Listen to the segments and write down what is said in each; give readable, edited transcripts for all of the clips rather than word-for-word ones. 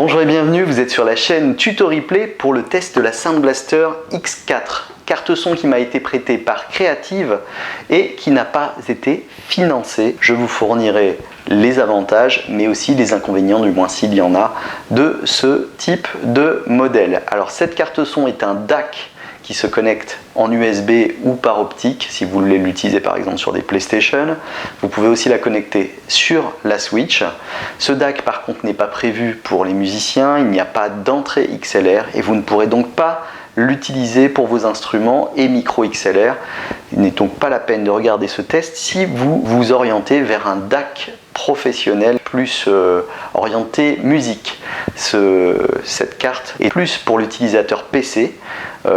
Bonjour et bienvenue, vous êtes sur la chaîne Tuto Replay pour le test de la Sound Blaster X4. Carte son qui m'a été prêtée par Creative et qui n'a pas été financée. Je vous fournirai les avantages mais aussi les inconvénients, du moins s'il y en a, de ce type de modèle. Alors cette carte son est un DAC qui se connecte en USB ou par optique si vous voulez l'utiliser par exemple sur des PlayStation. Vous pouvez aussi la connecter sur la Switch. Ce DAC par contre n'est pas prévu pour les musiciens, il n'y a pas d'entrée XLR et vous ne pourrez donc pas l'utiliser pour vos instruments et micro XLR. Il n'est donc pas la peine de regarder ce test si vous vous orientez vers un DAC professionnel plus orienté musique. Cette carte est plus pour l'utilisateur PC.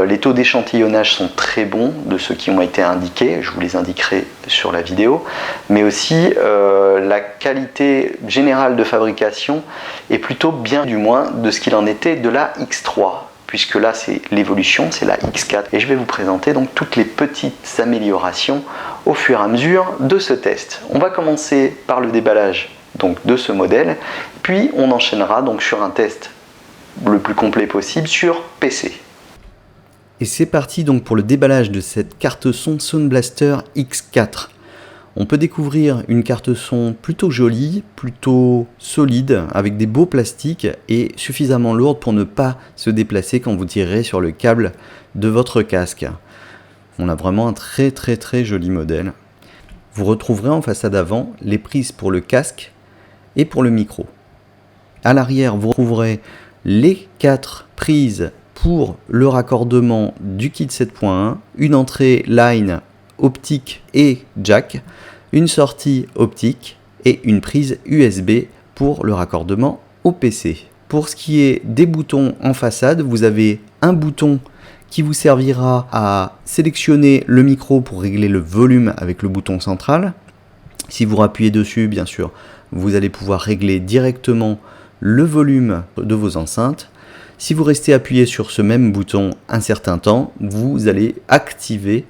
Les taux d'échantillonnage sont très bons de ceux qui ont été indiqués, je vous les indiquerai sur la vidéo, mais aussi la qualité générale de fabrication est plutôt bien, du moins de ce qu'il en était de la X3, puisque là c'est l'évolution, c'est la X4, et je vais vous présenter donc toutes les petites améliorations au fur et à mesure de ce test. On va commencer par le déballage donc de ce modèle, puis on enchaînera donc sur un test le plus complet possible sur PC. Et c'est parti donc pour le déballage de cette carte son Sound Blaster X4. On peut découvrir une carte son plutôt jolie, plutôt solide, avec des beaux plastiques et suffisamment lourde pour ne pas se déplacer quand vous tirerez sur le câble de votre casque. On a vraiment un très joli modèle. Vous retrouverez en façade avant les prises pour le casque et pour le micro. À l'arrière, vous retrouverez les 4 prises pour le raccordement du kit 7.1, une entrée line optique et jack, une sortie optique et une prise USB pour le raccordement au PC. Pour ce qui est des boutons en façade, vous avez un bouton qui vous servira à sélectionner le micro pour régler le volume avec le bouton central. Si vous appuyez dessus, bien sûr, vous allez pouvoir régler directement le volume de vos enceintes. Si vous restez appuyé sur ce même bouton un certain temps, vous allez activer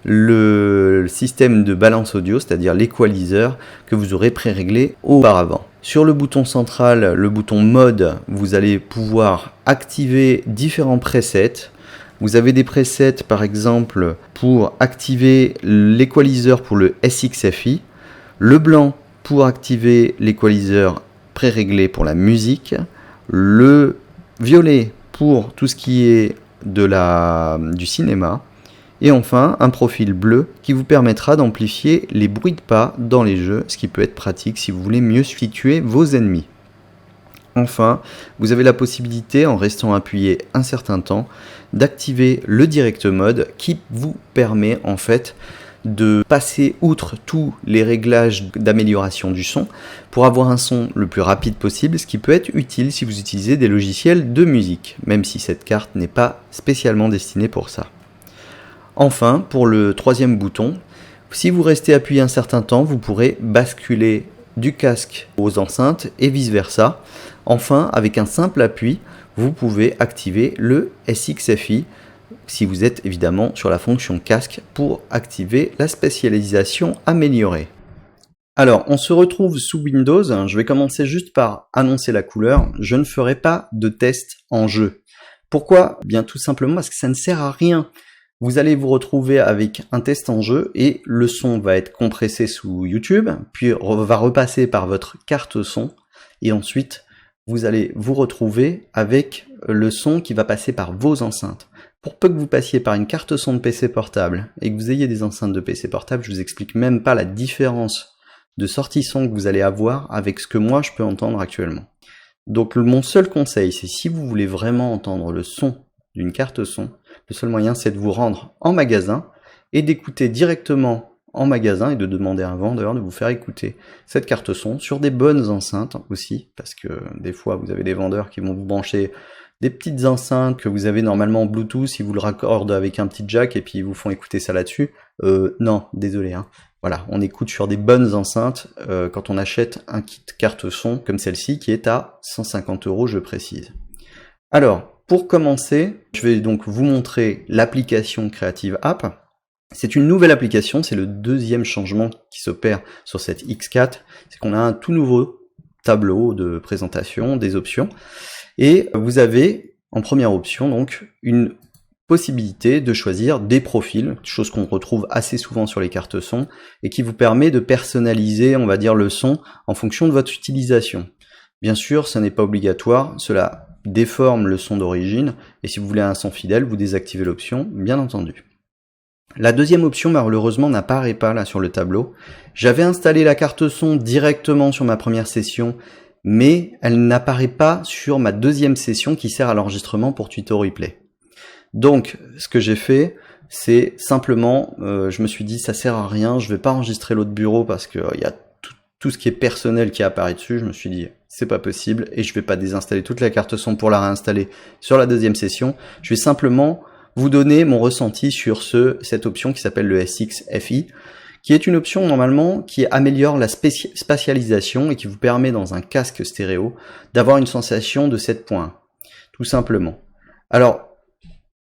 le système de balance audio, c'est-à-dire l'équaliseur que vous aurez pré-réglé auparavant. Sur le bouton central, le bouton mode, vous allez pouvoir activer différents presets. Vous avez des presets par exemple pour activer l'équaliseur pour le SXFI, le blanc pour activer l'équaliseur pré-réglé pour la musique, le violet pour tout ce qui est du cinéma, et enfin un profil bleu qui vous permettra d'amplifier les bruits de pas dans les jeux, ce qui peut être pratique si vous voulez mieux situer vos ennemis. Enfin, vous avez la possibilité, en restant appuyé un certain temps, d'activer le direct mode qui vous permet en fait de passer outre tous les réglages d'amélioration du son pour avoir un son le plus rapide possible, ce qui peut être utile si vous utilisez des logiciels de musique, même si cette carte n'est pas spécialement destinée pour ça. Enfin, pour le troisième bouton, si vous restez appuyé un certain temps, vous pourrez basculer du casque aux enceintes et vice versa. Enfin, avec un simple appui, vous pouvez activer le SXFI si vous êtes évidemment sur la fonction casque pour activer la spécialisation améliorée. Alors, on se retrouve sous Windows. Je vais commencer juste par annoncer la couleur. Je ne ferai pas de test en jeu. Pourquoi ? Bien tout simplement parce que ça ne sert à rien. Vous allez vous retrouver avec un test en jeu et le son va être compressé sous YouTube, puis va repasser par votre carte son et ensuite vous allez vous retrouver avec le son qui va passer par vos enceintes. Pour peu que vous passiez par une carte son de PC portable et que vous ayez des enceintes de PC portable, je vous explique même pas la différence de sortie son que vous allez avoir avec ce que moi je peux entendre actuellement. Donc mon seul conseil, c'est si vous voulez vraiment entendre le son d'une carte son, le seul moyen c'est de vous rendre en magasin et d'écouter directement en magasin et de demander à un vendeur de vous faire écouter cette carte son sur des bonnes enceintes aussi, parce que des fois vous avez des vendeurs qui vont vous brancher des petites enceintes que vous avez normalement en Bluetooth, ils vous le raccordent avec un petit jack et puis ils vous font écouter ça là-dessus. Non, désolé. Voilà, on écoute sur des bonnes enceintes quand on achète un kit carte son comme celle-ci qui est à 150 €, je précise. Alors, pour commencer, je vais donc vous montrer l'application Creative App. C'est une nouvelle application, c'est le deuxième changement qui s'opère sur cette X4, c'est qu'on a un tout nouveau tableau de présentation des options. Et vous avez en première option donc une possibilité de choisir des profils, chose qu'on retrouve assez souvent sur les cartes son, et qui vous permet de personnaliser, on va dire, le son en fonction de votre utilisation. Bien sûr, ce n'est pas obligatoire, cela déforme le son d'origine, et si vous voulez un son fidèle, vous désactivez l'option, bien entendu. La deuxième option, malheureusement, n'apparaît pas là sur le tableau. J'avais installé la carte son directement sur ma première session, mais elle n'apparaît pas sur ma deuxième session qui sert à l'enregistrement pour TutoReplay. Donc, ce que j'ai fait, c'est simplement, je me suis dit, ça sert à rien, je vais pas enregistrer l'autre bureau parce que y a tout ce qui est personnel qui apparaît dessus. Je me suis dit, c'est pas possible, et je vais pas désinstaller toute la carte son pour la réinstaller sur la deuxième session. Je vais simplement vous donner mon ressenti sur cette option qui s'appelle le SX-FI, qui est une option normalement qui améliore la spatialisation et qui vous permet dans un casque stéréo d'avoir une sensation de 7 points, tout simplement. Alors,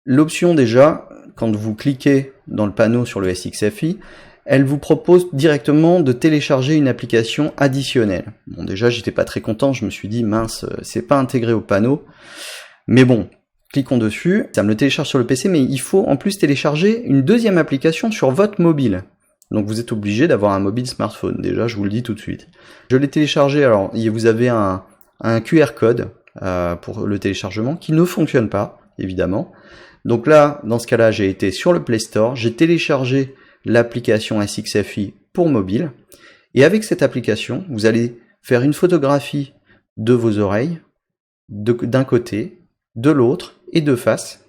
l'option déjà, quand vous cliquez dans le panneau sur le SX-FI, elle vous propose directement de télécharger une application additionnelle. Bon, déjà, j'étais pas très content, je me suis dit, mince, c'est pas intégré au panneau. Mais bon, cliquons dessus, ça me le télécharge sur le PC, mais il faut en plus télécharger une deuxième application sur votre mobile. Donc vous êtes obligé d'avoir un mobile smartphone, déjà, je vous le dis tout de suite. Je l'ai téléchargé, alors vous avez un QR code pour le téléchargement qui ne fonctionne pas, évidemment. Donc là, dans ce cas-là, j'ai été sur le Play Store, j'ai téléchargé l'application SX-FI pour mobile, et avec cette application, vous allez faire une photographie de vos oreilles, d'un côté, de l'autre et de face,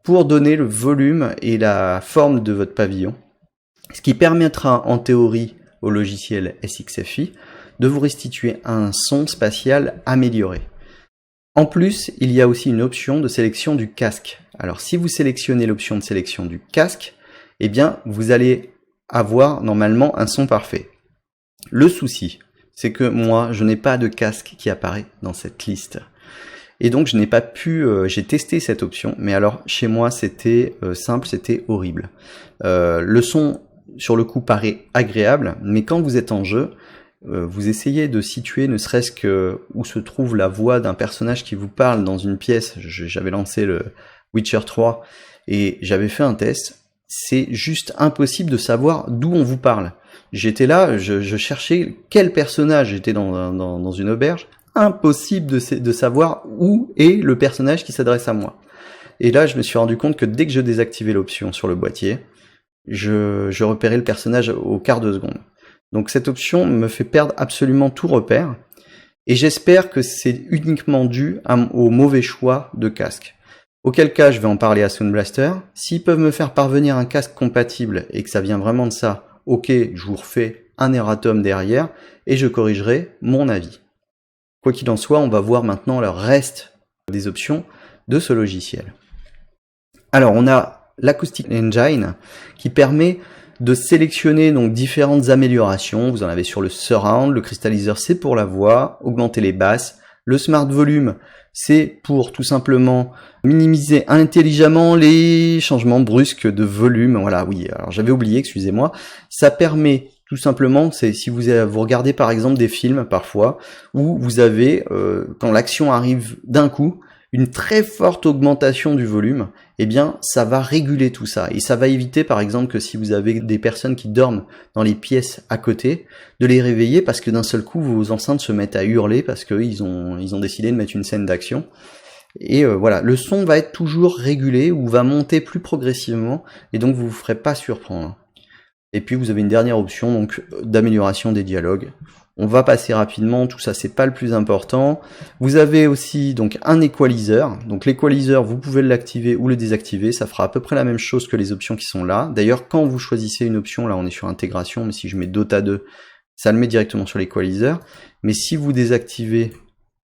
pour donner le volume et la forme de votre pavillon, ce qui permettra en théorie au logiciel SX-FI de vous restituer un son spatial amélioré. En plus, il y a aussi une option de sélection du casque. Alors si vous sélectionnez l'option de sélection du casque, eh bien vous allez avoir normalement un son parfait. Le souci, c'est que moi, je n'ai pas de casque qui apparaît dans cette liste. Et donc je n'ai pas pu, j'ai testé cette option, mais alors chez moi c'était simple, c'était horrible. Le son sur le coup paraît agréable, mais quand vous êtes en jeu, vous essayez de situer ne serait-ce que où se trouve la voix d'un personnage qui vous parle dans une pièce. J'avais lancé le Witcher 3 et j'avais fait un test. C'est juste impossible de savoir d'où on vous parle. J'étais là, je cherchais quel personnage était dans une auberge. Impossible de savoir où est le personnage qui s'adresse à moi. Et là, je me suis rendu compte que dès que je désactivais l'option sur le boîtier, je repérais le personnage au quart de seconde. Donc cette option me fait perdre absolument tout repère, et j'espère que c'est uniquement dû au mauvais choix de casque. Auquel cas, je vais en parler à Sound Blaster. S'ils peuvent me faire parvenir un casque compatible et que ça vient vraiment de ça, ok, je vous refais un erratum derrière et je corrigerai mon avis. Quoi qu'il en soit, on va voir maintenant le reste des options de ce logiciel. Alors, on a l'Acoustic Engine qui permet de sélectionner donc différentes améliorations. Vous en avez sur le surround, le cristalliseur c'est pour la voix, augmenter les basses, le smart volume c'est pour tout simplement minimiser intelligemment les changements brusques de volume. Voilà, oui, alors j'avais oublié, excusez-moi. Ça permet tout simplement, c'est si vous regardez par exemple des films parfois, où vous avez, quand l'action arrive d'un coup, une très forte augmentation du volume, eh bien ça va réguler tout ça. Et ça va éviter par exemple que si vous avez des personnes qui dorment dans les pièces à côté, de les réveiller parce que d'un seul coup vos enceintes se mettent à hurler parce qu'ils ont décidé de mettre une scène d'action. Et voilà, le son va être toujours régulé ou va monter plus progressivement et donc vous vous ferez pas surprendre. Et puis vous avez une dernière option donc d'amélioration des dialogues. On va passer rapidement, tout ça c'est pas le plus important. Vous avez aussi donc un equalizer. Donc l'equalizer, vous pouvez l'activer ou le désactiver, ça fera à peu près la même chose que les options qui sont là. D'ailleurs, quand vous choisissez une option, là on est sur intégration, mais si je mets Dota 2, ça le met directement sur l'equalizer. Mais si vous désactivez,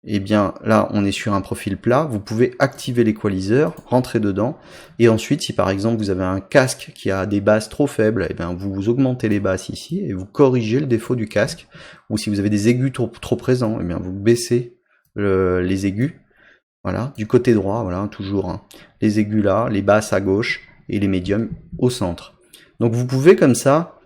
eh bien là on est sur un profil plat, vous pouvez activer l'equalizer, rentrer dedans, et ensuite si par exemple vous avez un casque qui a des basses trop faibles, eh bien vous augmentez les basses ici et vous corrigez le défaut du casque, ou si vous avez des aigus trop présents, eh bien vous baissez les aigus, voilà, du côté droit, voilà, toujours hein, les aigus là, les basses à gauche et les médiums au centre. Donc vous pouvez comme ça,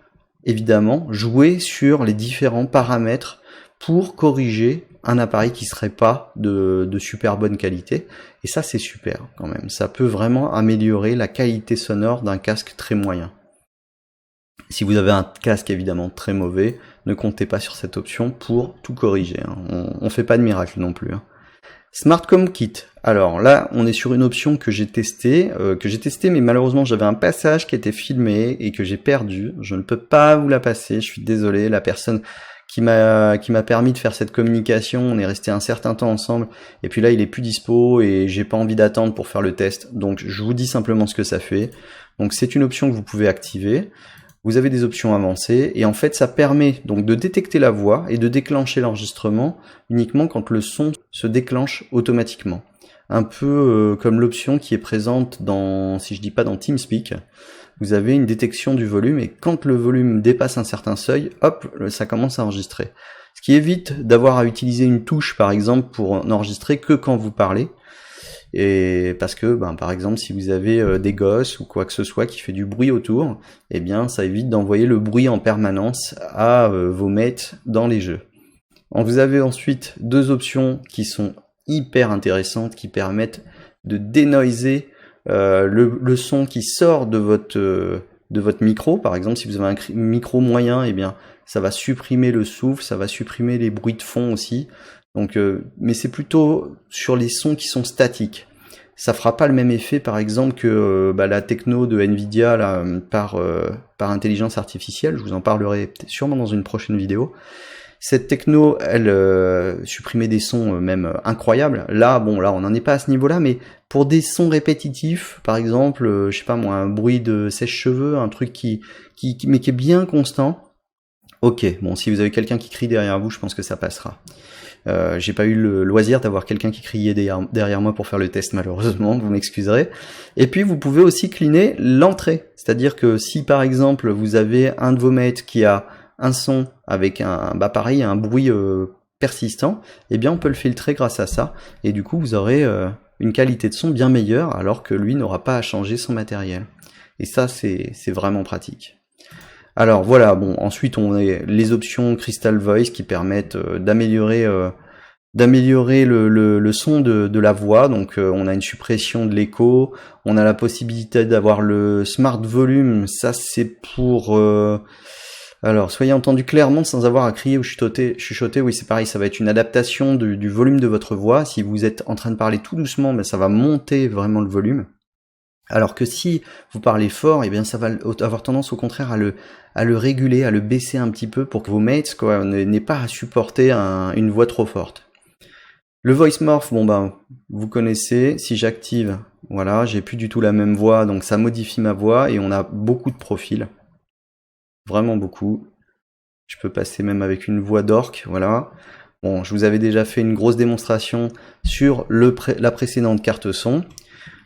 évidemment, jouer sur les différents paramètres pour corriger un appareil qui serait pas de super bonne qualité. Et ça, c'est super quand même. Ça peut vraiment améliorer la qualité sonore d'un casque très moyen. Si vous avez un casque évidemment très mauvais, ne comptez pas sur cette option pour tout corriger. On fait pas de miracle non plus. SmartCom Kit. Alors là, on est sur une option que j'ai testée, mais malheureusement j'avais un passage qui était filmé et que j'ai perdu. Je ne peux pas vous la passer, je suis désolé. La personne qui m'a permis de faire cette communication, on est resté un certain temps ensemble, et puis là il est plus dispo et j'ai pas envie d'attendre pour faire le test. Donc je vous dis simplement ce que ça fait. Donc c'est une option que vous pouvez activer. Vous avez des options avancées et en fait ça permet donc de détecter la voix et de déclencher l'enregistrement uniquement quand le son se déclenche automatiquement. Un peu comme l'option qui est présente dans, si je dis pas dans TeamSpeak, vous avez une détection du volume et quand le volume dépasse un certain seuil, hop, ça commence à enregistrer. Ce qui évite d'avoir à utiliser une touche par exemple pour n'enregistrer que quand vous parlez. Et parce que par exemple si vous avez des gosses ou quoi que ce soit qui fait du bruit autour, eh bien ça évite d'envoyer le bruit en permanence à vos mates dans les jeux. Vous avez ensuite deux options qui sont hyper intéressantes qui permettent de dénoiser le son qui sort de votre micro. Par exemple si vous avez un micro moyen, eh bien ça va supprimer le souffle, ça va supprimer les bruits de fond aussi. Donc, mais c'est plutôt sur les sons qui sont statiques. Ça fera pas le même effet, par exemple, que la techno de Nvidia là, par intelligence artificielle. Je vous en parlerai sûrement dans une prochaine vidéo. Cette techno, elle supprimait des sons même incroyables. Là, bon, là, on n'en est pas à ce niveau-là, mais pour des sons répétitifs, par exemple, je sais pas moi, un bruit de sèche-cheveux, un truc mais qui est bien constant. Ok, bon, si vous avez quelqu'un qui crie derrière vous, je pense que ça passera. J'ai pas eu le loisir d'avoir quelqu'un qui criait derrière moi pour faire le test malheureusement, vous m'excuserez. Et puis vous pouvez aussi cleaner l'entrée, c'est-à-dire que si par exemple vous avez un de vos mates qui a un son avec un bruit persistant, eh bien on peut le filtrer grâce à ça, et du coup vous aurez une qualité de son bien meilleure alors que lui n'aura pas à changer son matériel. Et ça c'est vraiment pratique. Alors voilà, bon, ensuite on a les options Crystal Voice qui permettent d'améliorer le son de la voix. Donc on a une suppression de l'écho, on a la possibilité d'avoir le Smart Volume, ça c'est pour alors soyez entendu clairement sans avoir à crier ou chuchoter, oui c'est pareil, ça va être une adaptation du volume de votre voix. Si vous êtes en train de parler tout doucement, ça va monter vraiment le volume. Alors que si vous parlez fort, eh bien ça va avoir tendance au contraire à le réguler, à le baisser un petit peu pour que vos mates n'aient pas à supporter une voix trop forte. Le voice morph, vous connaissez, si j'active, voilà, j'ai plus du tout la même voix, donc ça modifie ma voix et on a beaucoup de profils. Vraiment beaucoup. Je peux passer même avec une voix d'orque, voilà. Bon, je vous avais déjà fait une grosse démonstration sur la précédente carte son.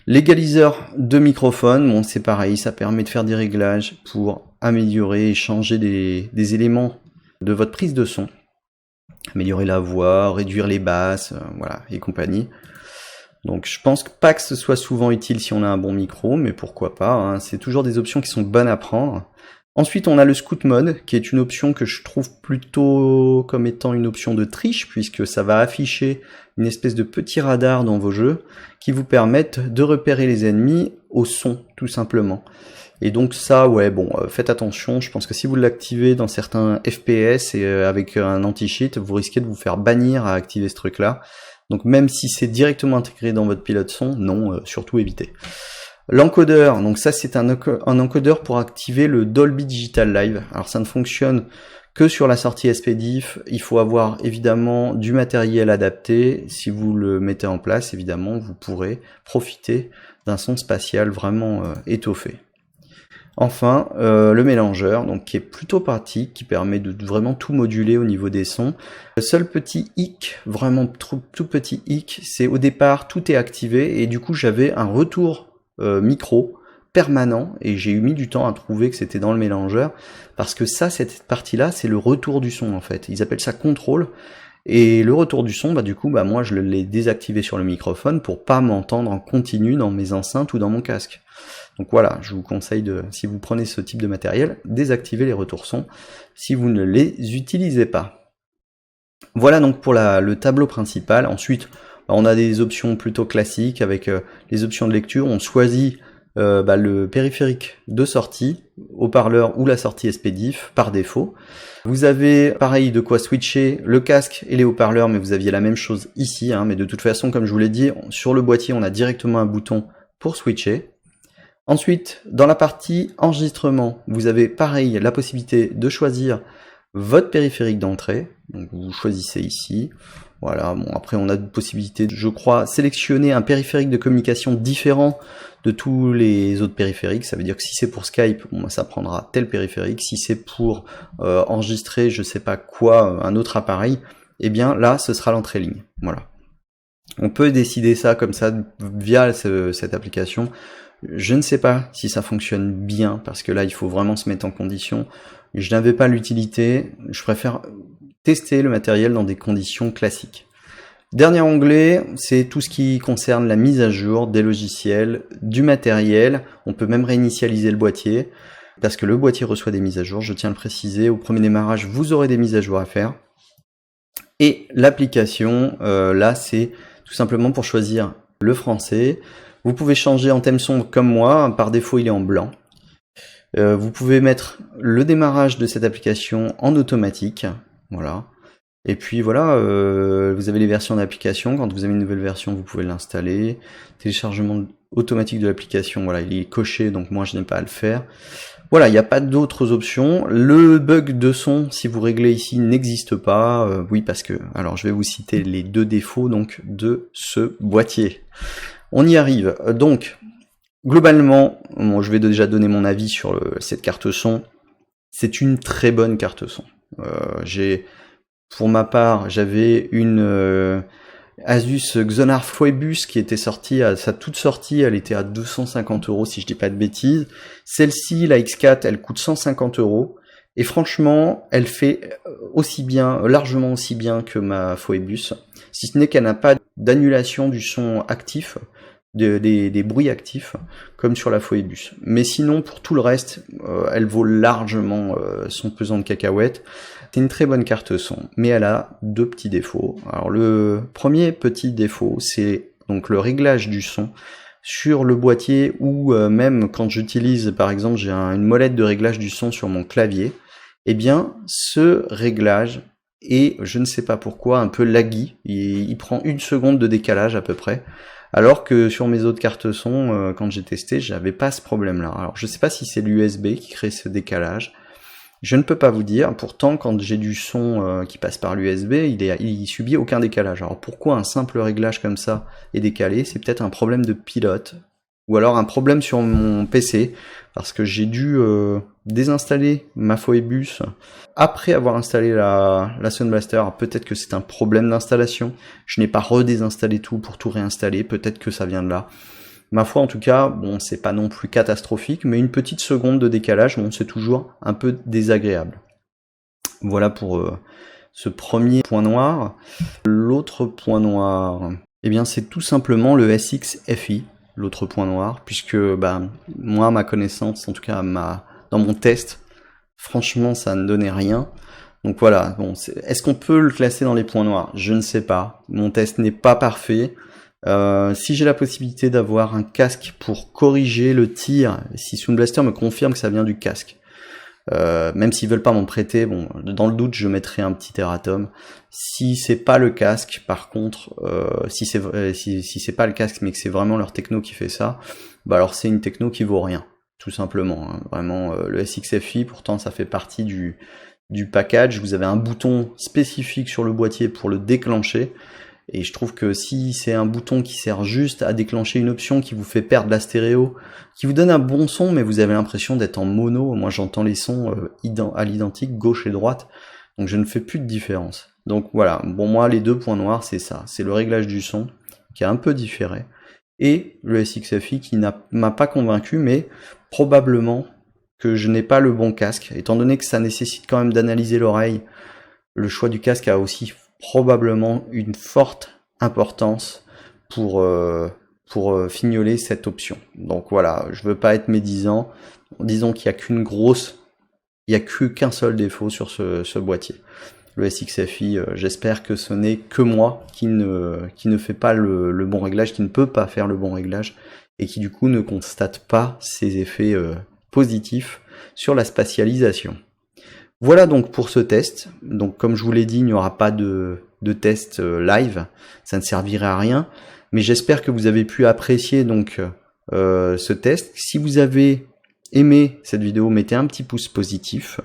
L'égaliseur de microphone, bon c'est pareil, ça permet de faire des réglages pour améliorer et changer des éléments de votre prise de son. Améliorer la voix, réduire les basses, voilà, et compagnie. Donc je pense pas que ce soit souvent utile si on a un bon micro, mais pourquoi pas, hein, c'est toujours des options qui sont bonnes à prendre. Ensuite, on a le Scout Mode, qui est une option que je trouve plutôt comme étant une option de triche, puisque ça va afficher une espèce de petit radar dans vos jeux, qui vous permettent de repérer les ennemis au son, tout simplement. Et donc ça, ouais, bon, faites attention, je pense que si vous l'activez dans certains FPS et avec un anti-cheat, vous risquez de vous faire bannir à activer ce truc-là. Donc même si c'est directement intégré dans votre pilote son, non, surtout évitez. L'encodeur, donc ça c'est un encodeur pour activer le Dolby Digital Live. Alors ça ne fonctionne que sur la sortie SPDIF, il faut avoir évidemment du matériel adapté. Si vous le mettez en place, évidemment, vous pourrez profiter d'un son spatial vraiment étoffé. Enfin, le mélangeur, donc qui est plutôt pratique, qui permet de vraiment tout moduler au niveau des sons. Le seul petit hic, vraiment tout petit hic, c'est au départ tout est activé et du coup j'avais un retour micro permanent et j'ai mis du temps à trouver que c'était dans le mélangeur parce que ça, cette partie-là, c'est le retour du son en fait. Ils appellent ça contrôle. Et le retour du son, du coup, moi je l'ai désactivé sur le microphone pour pas m'entendre en continu dans mes enceintes ou dans mon casque. Donc voilà, je vous conseille si vous prenez ce type de matériel, désactivez les retours son si vous ne les utilisez pas. Voilà donc pour le tableau principal. Ensuite, on a des options plutôt classiques avec les options de lecture. On choisit le périphérique de sortie, haut-parleur ou la sortie SPDIF par défaut. Vous avez pareil de quoi switcher le casque et les haut-parleurs, mais vous aviez la même chose ici, mais de toute façon, comme je vous l'ai dit, sur le boîtier, on a directement un bouton pour switcher. Ensuite, dans la partie enregistrement, vous avez pareil la possibilité de choisir votre périphérique d'entrée. Donc vous choisissez ici. Voilà, bon après on a de possibilités, je crois, sélectionner un périphérique de communication différent de tous les autres périphériques. Ça veut dire que si c'est pour Skype, bon, ça prendra tel périphérique. Si c'est pour enregistrer, je sais pas quoi, un autre appareil, eh bien là, ce sera l'entrée ligne. Voilà. On peut décider ça comme ça via cette application. Je ne sais pas si ça fonctionne bien, parce que là, il faut vraiment se mettre en condition. Je n'avais pas l'utilité, je préfère tester le matériel dans des conditions classiques. Dernier onglet, c'est tout ce qui concerne la mise à jour des logiciels, du matériel. On peut même réinitialiser le boîtier, parce que le boîtier reçoit des mises à jour, je tiens à le préciser. Au premier démarrage, vous aurez des mises à jour à faire. Et l'application, là, c'est tout simplement pour choisir le français. Vous pouvez changer en thème son comme moi, par défaut il est en blanc. Vous pouvez mettre le démarrage de cette application en automatique, voilà. Et puis voilà, vous avez les versions d'application, quand vous avez une nouvelle version vous pouvez l'installer. Téléchargement automatique de l'application, voilà, il est coché donc moi je n'ai pas à le faire. Voilà, il n'y a pas d'autres options. Le bug de son, si vous réglez ici, n'existe pas. Oui, parce que, alors je vais vous citer les deux défauts donc de ce boîtier. On y arrive. Donc, globalement, je vais déjà donner mon avis sur cette carte son. C'est une très bonne carte son. Pour ma part, j'avais une Asus Xonar Phoebus qui était sortie à sa toute sortie, elle était à 250 € si je dis pas de bêtises. Celle-ci, la X4, elle coûte 150 €. Et franchement, elle fait aussi bien, largement aussi bien que ma Phoebus. Si ce n'est qu'elle n'a pas d'annulation du son actif, des bruits actifs, comme sur la Phoebus. Mais sinon, pour tout le reste, elle vaut largement son pesant de cacahuètes. C'est une très bonne carte son, mais elle a deux petits défauts. Alors le premier petit défaut, c'est donc le réglage du son sur le boîtier, ou même quand j'utilise, par exemple, j'ai une molette de réglage du son sur mon clavier, eh bien, ce réglage est, je ne sais pas pourquoi, un peu laggy. Il prend 1 seconde de décalage à peu près. Alors que sur mes autres cartes son, quand j'ai testé, j'avais pas ce problème-là. Alors je sais pas si c'est l'USB qui crée ce décalage. Je ne peux pas vous dire. Pourtant, quand j'ai du son qui passe par l'USB, il subit aucun décalage. Alors pourquoi un simple réglage comme ça est décalé? C'est peut-être un problème de pilote. Ou alors un problème sur mon PC, parce que j'ai dû désinstaller ma Phoebus après avoir installé la Sound Blaster. Peut-être que c'est un problème d'installation, je n'ai pas redésinstallé tout pour tout réinstaller, peut-être que ça vient de là. Ma foi, en tout cas, bon, c'est pas non plus catastrophique, mais une petite seconde de décalage, bon, c'est toujours un peu désagréable. Voilà pour ce premier point noir. L'autre point noir, eh bien c'est tout simplement le SX-FI. L'autre point noir, puisque moi, à ma connaissance, en tout cas dans mon test, franchement, ça ne donnait rien. Donc voilà, bon, est-ce qu'on peut le classer dans les points noirs? Je ne sais pas. Mon test n'est pas parfait. Si j'ai la possibilité d'avoir un casque pour corriger le tir, si Sound Blaster me confirme que ça vient du casque, même s'ils veulent pas m'en prêter, bon, dans le doute, je mettrai un petit Teratom. Si c'est pas le casque, par contre, si c'est pas le casque, mais que c'est vraiment leur techno qui fait ça, alors c'est une techno qui vaut rien, tout simplement. Vraiment, le SX-FI, pourtant, ça fait partie du package. Vous avez un bouton spécifique sur le boîtier pour le déclencher. Et je trouve que si c'est un bouton qui sert juste à déclencher une option qui vous fait perdre la stéréo, qui vous donne un bon son, mais vous avez l'impression d'être en mono, moi j'entends les sons à l'identique, gauche et droite, donc je ne fais plus de différence. Donc voilà, bon moi les deux points noirs c'est ça, c'est le réglage du son, qui est un peu différé, et le SX-FI qui m'a pas convaincu, mais probablement que je n'ai pas le bon casque, étant donné que ça nécessite quand même d'analyser l'oreille. Le choix du casque a aussi probablement une forte importance pour fignoler cette option. Donc voilà, je veux pas être médisant. Disons qu'il n'y a qu'un seul défaut sur ce boîtier. le SXFI. J'espère que ce n'est que moi qui ne fait pas le bon réglage, qui ne peut pas faire le bon réglage, et qui du coup ne constate pas ces effets positifs sur la spatialisation. Voilà donc pour ce test. Donc comme je vous l'ai dit, il n'y aura pas de test live, ça ne servirait à rien, mais j'espère que vous avez pu apprécier donc ce test. Si vous avez aimé cette vidéo, mettez un petit pouce positif.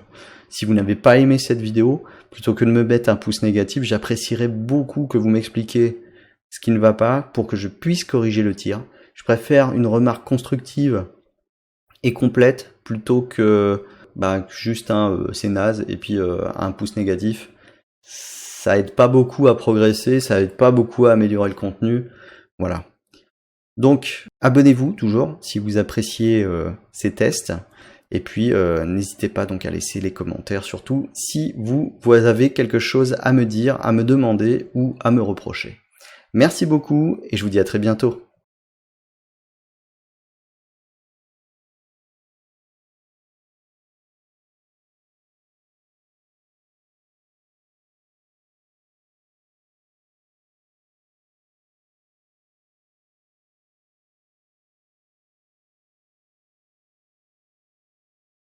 Si vous n'avez pas aimé cette vidéo, plutôt que de me mettre un pouce négatif, j'apprécierais beaucoup que vous m'expliquiez ce qui ne va pas pour que je puisse corriger le tir. Je préfère une remarque constructive et complète plutôt que juste un c'est naze et puis un pouce négatif. Ça aide pas beaucoup à progresser, ça aide pas beaucoup à améliorer le contenu. Voilà. Donc abonnez-vous toujours si vous appréciez ces tests. Et puis n'hésitez pas donc à laisser les commentaires, surtout si vous avez quelque chose à me dire, à me demander ou à me reprocher. Merci beaucoup et je vous dis à très bientôt.